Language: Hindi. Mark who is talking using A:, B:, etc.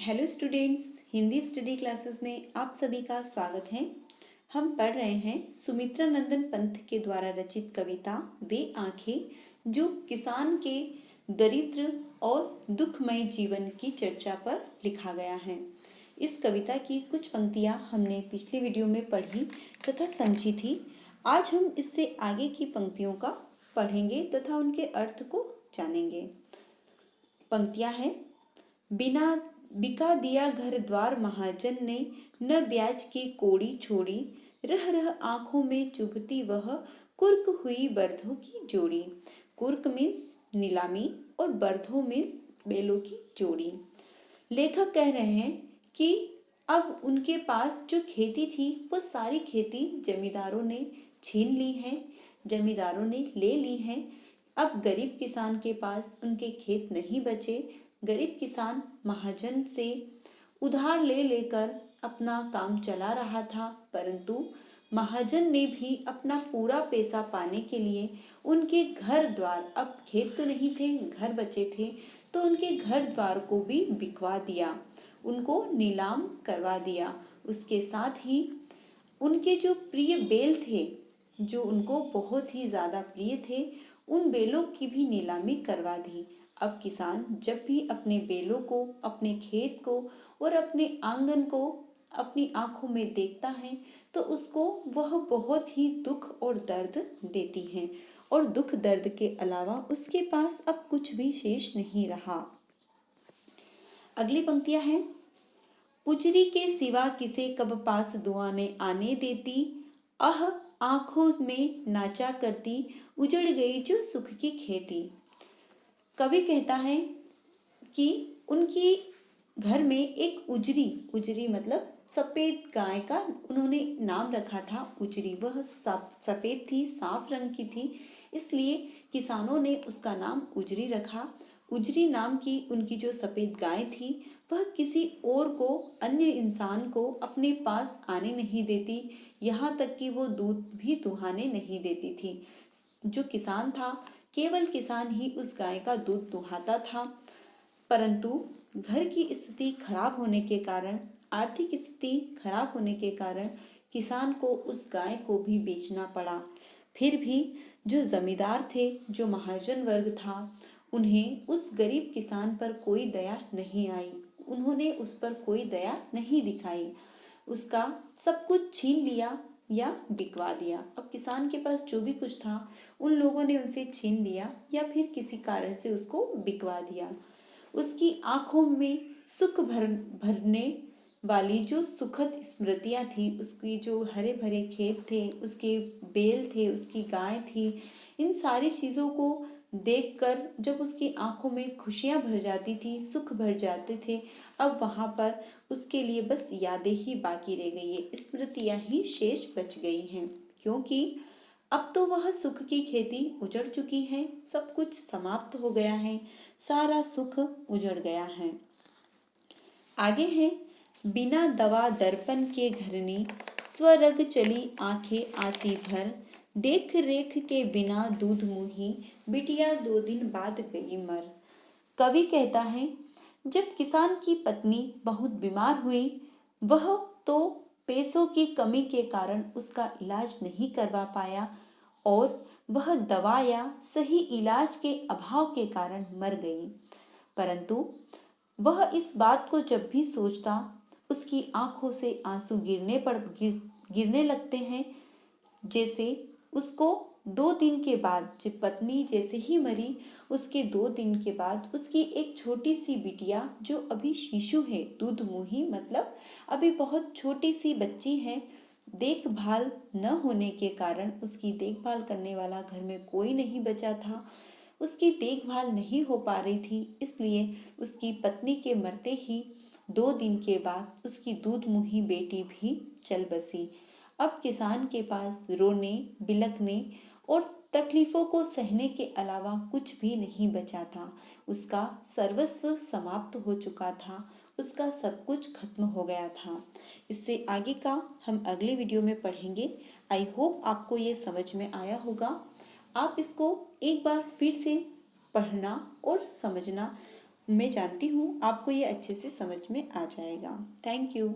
A: Hello students, Hindi study classes में आप सभी का स्वागत है। हम पढ़ रहे हैं सुमित्रा नंदन पंत के द्वारा रचित कविता वे आंखें, जो किसान के दरिद्र और दुखमय जीवन की चर्चा पर लिखा गया है। इस कविता की कुछ पंक्तियां हमने पिछली वीडियो में पढ़ी तथा समझी थी। आज हम इससे आगे की पंक्तियों का पढ़ेंगे तथा उनके अर्थ को जानेंगे। पंक्तियां हैं, बिना बिका दिया घर द्वार महाजन ने, न ब्याज की कोड़ी छोड़ी, रह रह आंखों में चुभती वह, कुर्क हुई बर्धों की जोड़ी। कुर्क मीन्स नीलामी और बर्धों मीन्स बेलों की जोड़ी। लेखक कह रहे हैं कि अब उनके पास जो खेती थी वो सारी खेती जमींदारों ने छीन ली है, जमींदारों ने ले ली है। अब गरीब किसान के पास उनके खेत नहीं बचे। गरीब किसान महाजन से उधार ले लेकर अपना काम चला रहा था, परंतु महाजन ने भी अपना पूरा पैसा पाने के लिए उनके घर द्वार, अब खेत तो नहीं थे, घर बचे थे, तो उनके घर द्वार को भी बिकवा दिया, उनको नीलाम करवा दिया। उसके साथ ही उनके जो प्रिय बैल थे, जो उनको बहुत ही ज़्यादा प्रिय थे, उन बैलों की भी नीलामी करवा दी। अब किसान जब भी अपने बैलों को, अपने खेत को और अपने आंगन को अपनी आंखों में देखता है तो उसको वह बहुत ही दुख और दर्द देती है, और दुख दर्द के अलावा उसके पास अब कुछ भी शेष नहीं रहा। अगली पंक्तियां हैं, पुचरी के सिवा किसे कब पास दुआ ने आने देती, अह आंखों में नाचा करती, उजड़ गई जो सुख की खेती। कवि कहता है कि उनकी घर में एक उजरी, उजरी मतलब सफेद गाय का उन्होंने नाम रखा था उजरी। वह सफेद थी, साफ रंग की थी, इसलिए किसानों ने उसका नाम उजरी रखा। उजरी नाम की उनकी जो सफेद गाय थी वह किसी और को, अन्य इंसान को अपने पास आने नहीं देती, यहाँ तक कि वो दूध भी दुहाने नहीं देती थी। जो किसान था, केवल किसान ही उस गाय का दूध दुहाता था, परंतु घर की स्थिति खराब होने के कारण, आर्थिक स्थिति खराब होने के कारण किसान को उस गाय को भी बेचना पड़ा। फिर भी जो जमींदार थे, जो महाजन वर्ग था, उन्हें उस गरीब किसान पर कोई दया नहीं आई, उन्होंने उस पर कोई दया नहीं दिखाई, उसका सब कुछ छीन लिया या बिकवा दिया। अब किसान के पास जो भी कुछ था उन लोगों ने उनसे छीन लिया या फिर किसी कारण से उसको बिकवा दिया। उसकी आंखों में सुख भरने वाली जो सुखद स्मृतियां थी, उसकी जो हरे भरे खेत थे, उसके बैल थे, उसकी गाय थी, इन सारी चीज़ों को देखकर जब उसकी आंखों में खुशियां भर जाती थी, सुख भर जाते थे, अब वहाँ पर उसके लिए बस यादें ही बाकी रह गई है, स्मृतियां ही शेष बच गई हैं, क्योंकि अब तो वह सुख की खेती उजड़ चुकी है, सब कुछ समाप्त हो गया है, सारा सुख उजड़ गया है। आगे है, बिना दवा दर्पण के घरनी, स्वरग चली आंखें आती भर, देख रेख के बिना दूध मुही, बिटिया 2 दिन बाद गई मर। कवि कहता है, जब किसान की पत्नी बहुत बीमार हुई, वह तो पैसों की कमी के कारण उसका इलाज नहीं करवा पाया और वह दवा या सही इलाज के अभाव के कारण मर गई। परंतु वह इस बात को जब भी सोचता, उसकी आंखों से आंसू गिरने लगते हैं। जैसे उसको 2 दिन के बाद, जब पत्नी जैसे ही मरी, उसके 2 दिन के बाद उसकी एक छोटी सी बिटिया, जो अभी शिशु है, दूध मुही मतलब अभी बहुत छोटी सी बच्ची है, देखभाल न होने के कारण, उसकी देखभाल करने वाला घर में कोई नहीं बचा था, उसकी देखभाल नहीं हो पा रही थी, इसलिए उसकी पत्नी के मरते ही 2 दिन के बाद उसकी दूध मुही बेटी भी चल बसी। अब किसान के पास रोने, बिलखने और तकलीफों को सहने के अलावा कुछ भी नहीं बचा था। उसका सर्वस्व समाप्त हो चुका था, उसका सब कुछ खत्म हो गया था। इससे आगे का हम अगले वीडियो में पढ़ेंगे। आई होप आपको ये समझ में आया होगा। आप इसको एक बार फिर से पढ़ना और समझना, मैं जानती हूँ आपको ये अच्छे से समझ में आ जाएगा। Thank you.